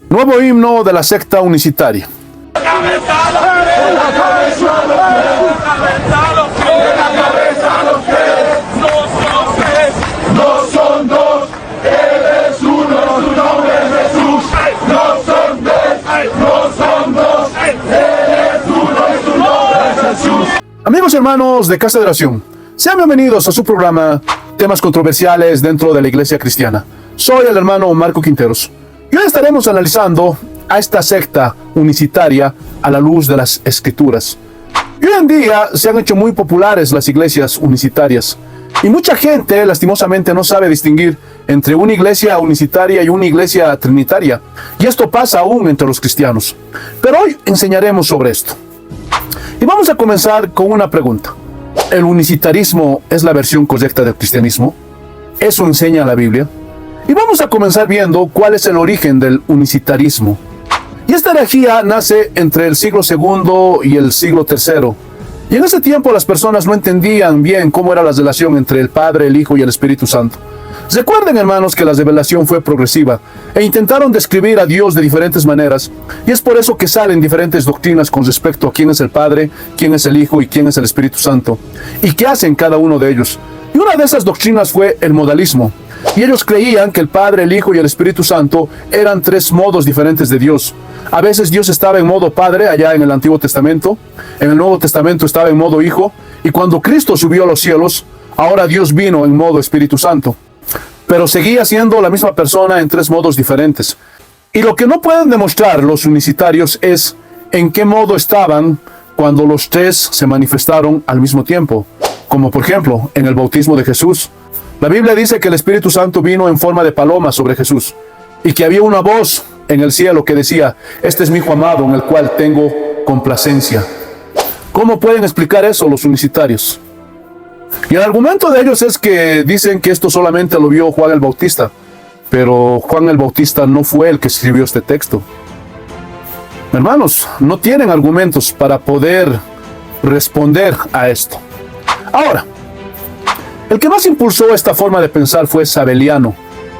Nuevo himno de la secta unicitaria. Amigos y hermanos de Casa de Oración, sean bienvenidos a su programa Temas Controversiales dentro de la Iglesia Cristiana. Soy el hermano Marco Quinteros y hoy estaremos analizando a esta secta unicitaria a la luz de las Escrituras. Y hoy en día se han hecho muy populares las iglesias unicitarias y mucha gente lastimosamente no sabe distinguir entre una iglesia unicitaria y una iglesia trinitaria, y esto pasa aún entre los cristianos. Pero hoy enseñaremos sobre esto. Y vamos a comenzar con una pregunta. ¿El unicitarismo es la versión correcta del cristianismo? ¿Eso enseña la Biblia? Y vamos a comenzar viendo cuál es el origen del unicitarismo. Y esta herejía nace entre el siglo II y el siglo III. Y en ese tiempo las personas no entendían bien cómo era la relación entre el Padre, el Hijo y el Espíritu Santo. Recuerden, hermanos, que la revelación fue progresiva e intentaron describir a Dios de diferentes maneras, y es por eso que salen diferentes doctrinas con respecto a quién es el Padre, quién es el Hijo y quién es el Espíritu Santo, y qué hacen cada uno de ellos. Y una de esas doctrinas fue el modalismo, y ellos creían que el Padre, el Hijo y el Espíritu Santo eran tres modos diferentes de Dios. A veces Dios estaba en modo Padre allá en el Antiguo Testamento, en el Nuevo Testamento estaba en modo Hijo, y cuando Cristo subió a los cielos, ahora Dios vino en modo Espíritu Santo. Pero seguía siendo la misma persona en tres modos diferentes. Y lo que no pueden demostrar los unicitarios es en qué modo estaban cuando los tres se manifestaron al mismo tiempo. Como por ejemplo, en el bautismo de Jesús. La Biblia dice que el Espíritu Santo vino en forma de paloma sobre Jesús, y que había una voz en el cielo que decía: "Este es mi Hijo amado en el cual tengo complacencia". ¿Cómo pueden explicar eso los unicitarios? Y el argumento de ellos es que dicen que esto solamente lo vio Juan el Bautista, pero Juan el Bautista no fue el que escribió este texto. Hermanos, no tienen argumentos para poder responder a esto. Ahora, el que más impulsó esta forma de pensar fue Sabeliano,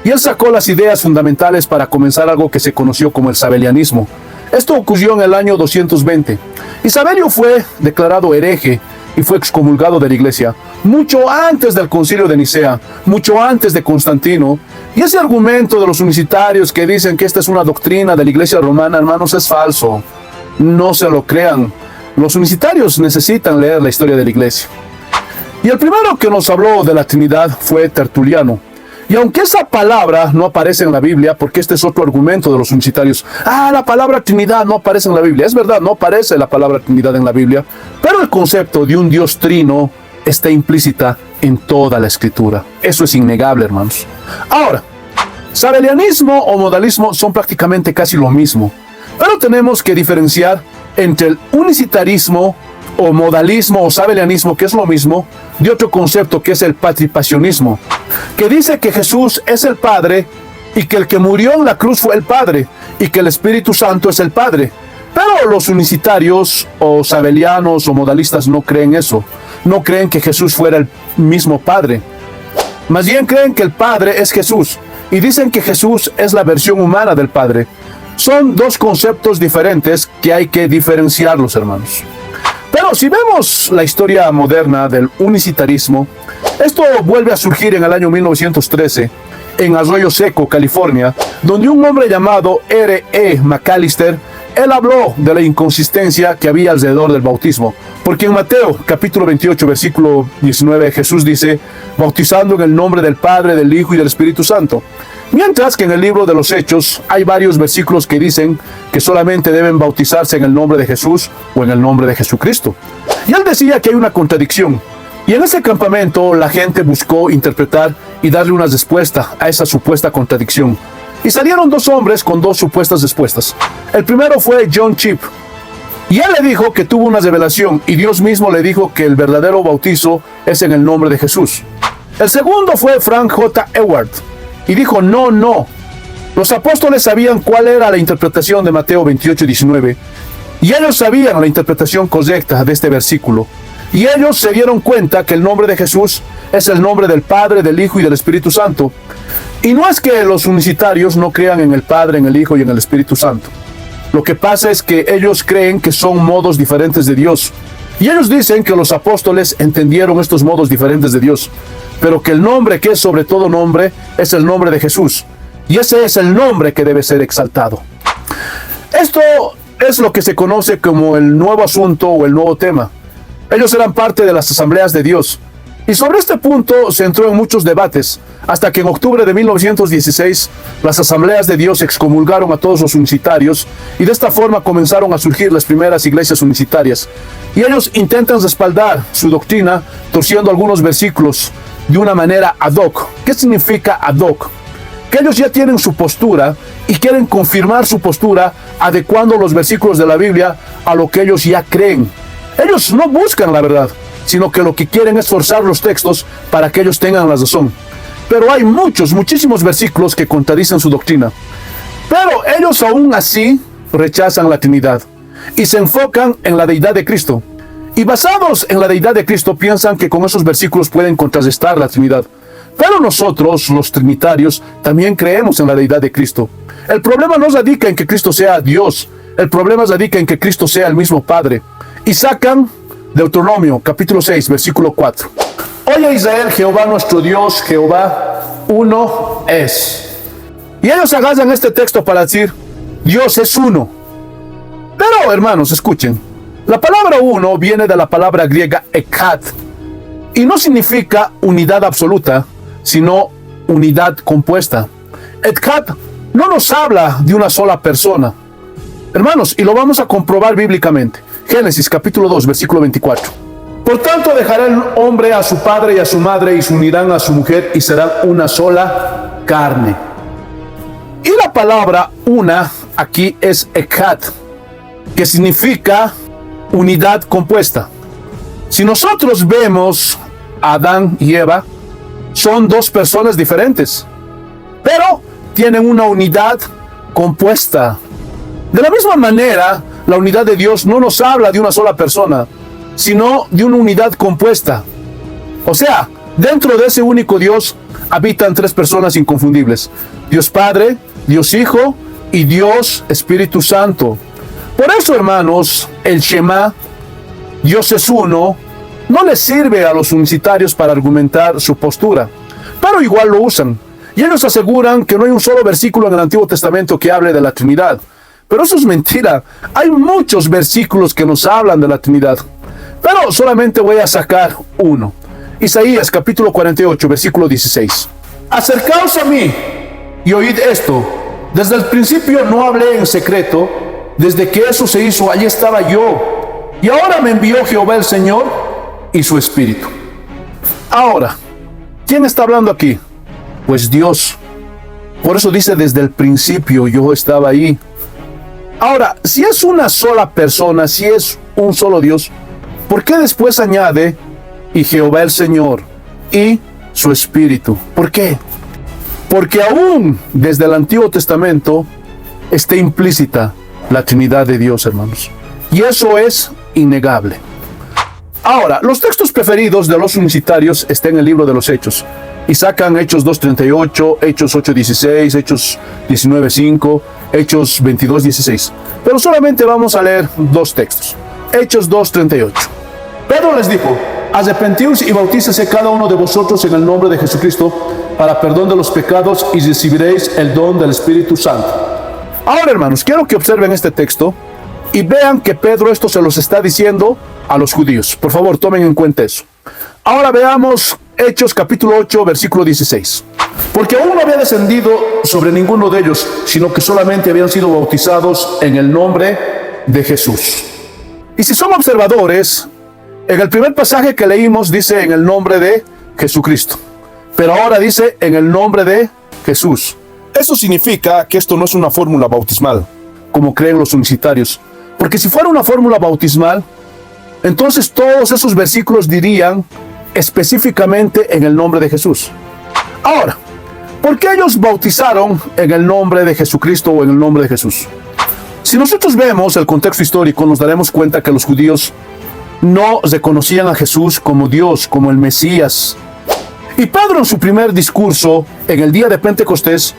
y él sacó las ideas fundamentales para comenzar algo que se conoció como el sabelianismo. Esto ocurrió en el año 220, y Sabelio fue declarado hereje y fue excomulgado de la iglesia mucho antes del concilio de Nicea, mucho antes de Constantino. Y ese argumento de los unicitarios que dicen que esta es una doctrina de la iglesia romana, hermanos, es falso. No se lo crean. Los unicitarios necesitan leer la historia de la iglesia. Y el primero que nos habló de la Trinidad fue Tertuliano. Y aunque esa palabra no aparece en la Biblia, porque este es otro argumento de los unicitarios, la palabra Trinidad no aparece en la Biblia. Es verdad, no aparece la palabra Trinidad en la Biblia, pero el concepto de un Dios trino está implícita en toda la Escritura. Eso es innegable, hermanos. Ahora, sabelianismo o modalismo son prácticamente casi lo mismo, pero tenemos que diferenciar entre el unicitarismo o modalismo o sabelianismo, que es lo mismo, de otro concepto que es el patripasionismo, que dice que Jesús es el Padre y que el que murió en la cruz fue el Padre y que el Espíritu Santo es el Padre. Pero los unicitarios o sabelianos o modalistas no creen eso. No creen que Jesús fuera el mismo Padre. Más bien creen que el Padre es Jesús y dicen que Jesús es la versión humana del Padre. Son dos conceptos diferentes que hay que diferenciarlos, hermanos. Pero si vemos la historia moderna del unicitarismo, esto vuelve a surgir en el año 1913 en Arroyo Seco, California, donde un hombre llamado R.E. McAllister, él habló de la inconsistencia que había alrededor del bautismo. Porque en Mateo capítulo 28 versículo 19 Jesús dice: bautizando en el nombre del Padre, del Hijo y del Espíritu Santo. Mientras que en el libro de los Hechos hay varios versículos que dicen que solamente deben bautizarse en el nombre de Jesús o en el nombre de Jesucristo. Y él decía que hay una contradicción. Y en ese campamento la gente buscó interpretar y darle una respuesta a esa supuesta contradicción. Y salieron dos hombres con dos supuestas respuestas. El primero fue John Chip. Y él le dijo que tuvo una revelación y Dios mismo le dijo que el verdadero bautizo es en el nombre de Jesús. El segundo fue Frank J. Ewart. Y dijo: no. Los apóstoles sabían cuál era la interpretación de Mateo 28:19. Y ellos sabían la interpretación correcta de este versículo. Y ellos se dieron cuenta que el nombre de Jesús es el nombre del Padre, del Hijo y del Espíritu Santo. Y no es que los unicitarios no crean en el Padre, en el Hijo y en el Espíritu Santo. Lo que pasa es que ellos creen que son modos diferentes de Dios. Y ellos dicen que los apóstoles entendieron estos modos diferentes de Dios, pero que el nombre que es sobre todo nombre es el nombre de Jesús. Y ese es el nombre que debe ser exaltado. Esto es lo que se conoce como el nuevo asunto o el nuevo tema. Ellos eran parte de las asambleas de Dios. Y sobre este punto se entró en muchos debates, hasta que en octubre de 1916 las asambleas de Dios excomulgaron a todos los unicitarios y de esta forma comenzaron a surgir las primeras iglesias unicitarias. Y ellos intentan respaldar su doctrina torciendo algunos versículos de una manera ad hoc. ¿Qué significa ad hoc? Que ellos ya tienen su postura y quieren confirmar su postura adecuando los versículos de la Biblia a lo que ellos ya creen. Ellos no buscan la verdad, sino que lo que quieren es forzar los textos para que ellos tengan la razón. Pero hay muchísimos versículos que contradicen su doctrina. Pero ellos aún así rechazan la Trinidad y se enfocan en la deidad de Cristo. Y basados en la deidad de Cristo piensan que con esos versículos pueden contrarrestar la Trinidad. Pero nosotros, los trinitarios, también creemos en la deidad de Cristo. El problema no radica en que Cristo sea Dios. El problema radica en que Cristo sea el mismo Padre. Y sacan Deuteronomio, capítulo 6, versículo 4. Oye Israel, Jehová nuestro Dios, Jehová uno es. Y ellos agarran este texto para decir, Dios es uno. Pero hermanos, escuchen. La palabra uno viene de la palabra griega echad. Y no significa unidad absoluta, sino unidad compuesta. Echad no nos habla de una sola persona. Hermanos, y lo vamos a comprobar bíblicamente. Génesis capítulo 2, versículo 24. Por tanto dejará el hombre a su padre y a su madre y se unirán a su mujer y serán una sola carne. Y la palabra una aquí es echad, que significa unidad compuesta. Si nosotros vemos a Adán y Eva, son dos personas diferentes, pero tienen una unidad compuesta. De la misma manera, la unidad de Dios no nos habla de una sola persona, sino de una unidad compuesta. O sea, dentro de ese único Dios habitan tres personas inconfundibles: Dios Padre, Dios Hijo y Dios Espíritu Santo. Por eso, hermanos, el Shema, Dios es uno, no les sirve a los unicitarios para argumentar su postura, pero igual lo usan. Y ellos aseguran que no hay un solo versículo en el Antiguo Testamento que hable de la Trinidad. Pero eso es mentira. Hay muchos versículos que nos hablan de la Trinidad. Pero solamente voy a sacar uno. Isaías capítulo 48, versículo 16. Acercaos a mí y oíd esto. Desde el principio no hablé en secreto. Desde que eso se hizo, allí estaba yo. Y ahora me envió Jehová el Señor y su Espíritu. Ahora, ¿quién está hablando aquí? Pues Dios. Por eso dice, desde el principio yo estaba ahí. Ahora, si es una sola persona, si es un solo Dios, ¿por qué después añade y Jehová el Señor y su Espíritu? ¿Por qué? Porque aún desde el Antiguo Testamento está implícita la Trinidad de Dios, hermanos. Y eso es innegable. Ahora, los textos preferidos de los unicitarios están en el libro de los Hechos. Y sacan Hechos 2:38, Hechos 8:16, Hechos 19:5, Hechos 22:16. Pero solamente vamos a leer dos textos. Hechos 2:38. Pedro les dijo: arrepentíos y bautícese cada uno de vosotros en el nombre de Jesucristo para perdón de los pecados y recibiréis el don del Espíritu Santo. Ahora, hermanos, quiero que observen este texto y vean que Pedro esto se los está diciendo a los judíos. Por favor, tomen en cuenta eso. Ahora veamos Hechos capítulo 8, versículo 16. Porque aún no había descendido sobre ninguno de ellos, sino que solamente habían sido bautizados en el nombre de Jesús. Y si son observadores, en el primer pasaje que leímos dice en el nombre de Jesucristo, pero ahora dice en el nombre de Jesús. Eso significa que esto no es una fórmula bautismal, como creen los unicitarios. Porque si fuera una fórmula bautismal, entonces todos esos versículos dirían específicamente en el nombre de Jesús. Ahora, ¿por qué ellos bautizaron en el nombre de Jesucristo o en el nombre de Jesús? Si nosotros vemos el contexto histórico, nos daremos cuenta que los judíos no reconocían a Jesús como Dios, como el Mesías. Y Pedro, en su primer discurso, en el día de Pentecostés,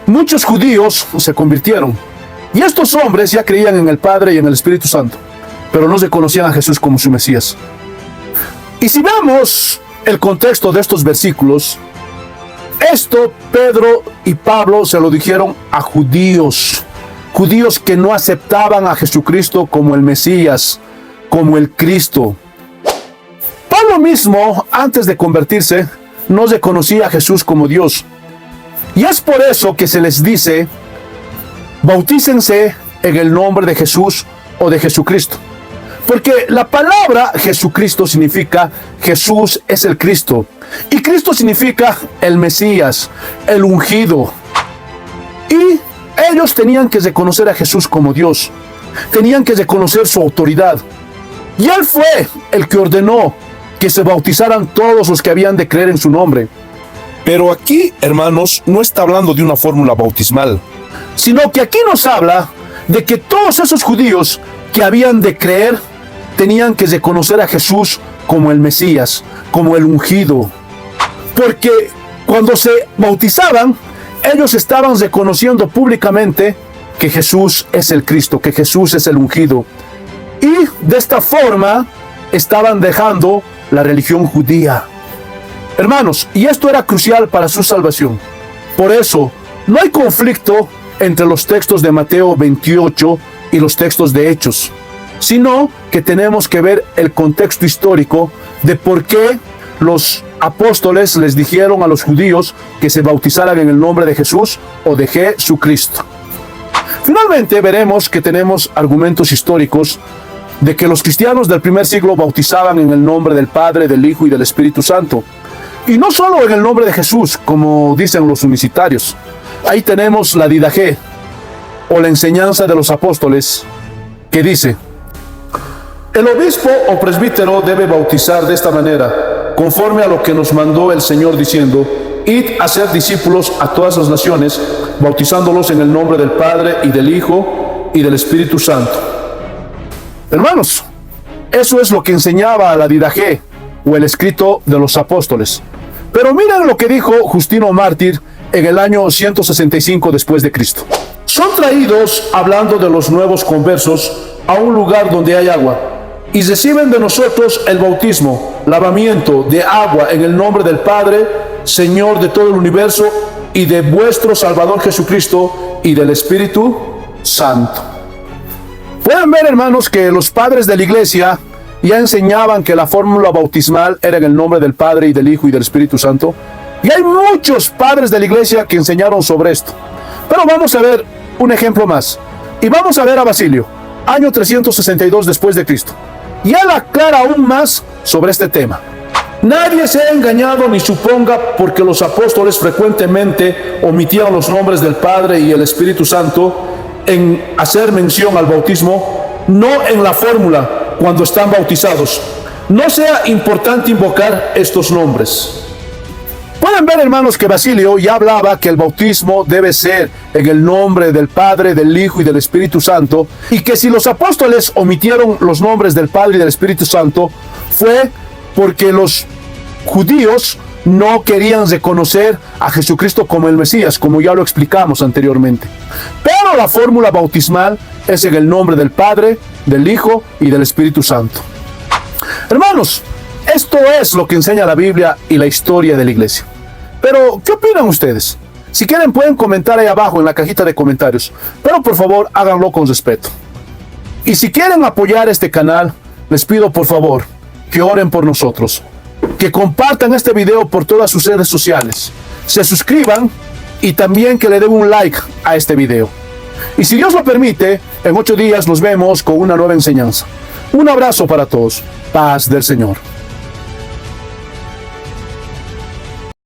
muchos judíos se convirtieron. Y estos hombres ya creían en el Padre y en el Espíritu Santo, pero no se conocían a Jesús como su Mesías. Y si vemos el contexto de estos versículos, esto Pedro y Pablo se lo dijeron a judíos que no aceptaban a Jesucristo como el Mesías, como el Cristo. Pablo mismo, antes de convertirse, no reconocía a Jesús como Dios. Y es por eso que se les dice, bautícense en el nombre de Jesús o de Jesucristo. Porque la palabra Jesucristo significa Jesús es el Cristo. Y Cristo significa el Mesías, el ungido. Y ellos tenían que reconocer a Jesús como Dios. Tenían que reconocer su autoridad. Y Él fue el que ordenó que se bautizaran todos los que habían de creer en su nombre. Pero aquí, hermanos, no está hablando de una fórmula bautismal, sino que aquí nos habla de que todos esos judíos que habían de creer tenían que reconocer a Jesús como el Mesías, como el ungido. Porque cuando se bautizaban, ellos estaban reconociendo públicamente que Jesús es el Cristo, que Jesús es el ungido. Y de esta forma estaban dejando la religión judía. Hermanos, y esto era crucial para su salvación. Por eso, no hay conflicto entre los textos de Mateo 28 y los textos de Hechos, sino que tenemos que ver el contexto histórico de por qué los apóstoles les dijeron a los judíos que se bautizaran en el nombre de Jesús o de Jesucristo. Finalmente veremos que tenemos argumentos históricos de que los cristianos del primer siglo bautizaban en el nombre del Padre, del Hijo y del Espíritu Santo. Y no solo en el nombre de Jesús, como dicen los unicitarios. Ahí tenemos la didaché, o la enseñanza de los apóstoles, que dice: el obispo o presbítero debe bautizar de esta manera, conforme a lo que nos mandó el Señor diciendo: id a ser discípulos a todas las naciones, bautizándolos en el nombre del Padre y del Hijo y del Espíritu Santo. Hermanos, eso es lo que enseñaba la didaché, o el escrito de los apóstoles. Pero miren lo que dijo Justino Mártir en el año 165 después de Cristo. Son traídos, hablando de los nuevos conversos, a un lugar donde hay agua, y reciben de nosotros el bautismo, lavamiento de agua en el nombre del Padre, Señor de todo el universo, y de vuestro Salvador Jesucristo, y del Espíritu Santo. Pueden ver, hermanos, que los padres de la iglesia ya enseñaban que la fórmula bautismal era en el nombre del Padre y del Hijo y del Espíritu Santo. Y hay muchos padres de la iglesia que enseñaron sobre esto. Pero vamos a ver un ejemplo más. Y vamos a ver a Basilio, año 362 después de Cristo. Y él aclara aún más sobre este tema. Nadie se ha engañado ni suponga, porque los apóstoles frecuentemente omitían los nombres del Padre y el Espíritu Santo en hacer mención al bautismo, no en la fórmula cuando están bautizados. No sea importante invocar estos nombres. Pueden ver, hermanos, que Basilio ya hablaba que el bautismo debe ser en el nombre del Padre, del Hijo y del Espíritu Santo, y que si los apóstoles omitieron los nombres del Padre y del Espíritu Santo, fue porque los judíos no querían reconocer a Jesucristo como el Mesías, como ya lo explicamos anteriormente. Pero la fórmula bautismal es en el nombre del Padre, del Hijo y del Espíritu Santo. Hermanos, esto es lo que enseña la Biblia y la historia de la iglesia. Pero, ¿qué opinan ustedes? Si quieren pueden comentar ahí abajo en la cajita de comentarios, pero por favor háganlo con respeto. Y si quieren apoyar este canal, les pido por favor que oren por nosotros, que compartan este video por todas sus redes sociales, se suscriban y también que le den un like a este video. Y si Dios lo permite, en 8 días nos vemos con una nueva enseñanza. Un abrazo para todos. Paz del Señor.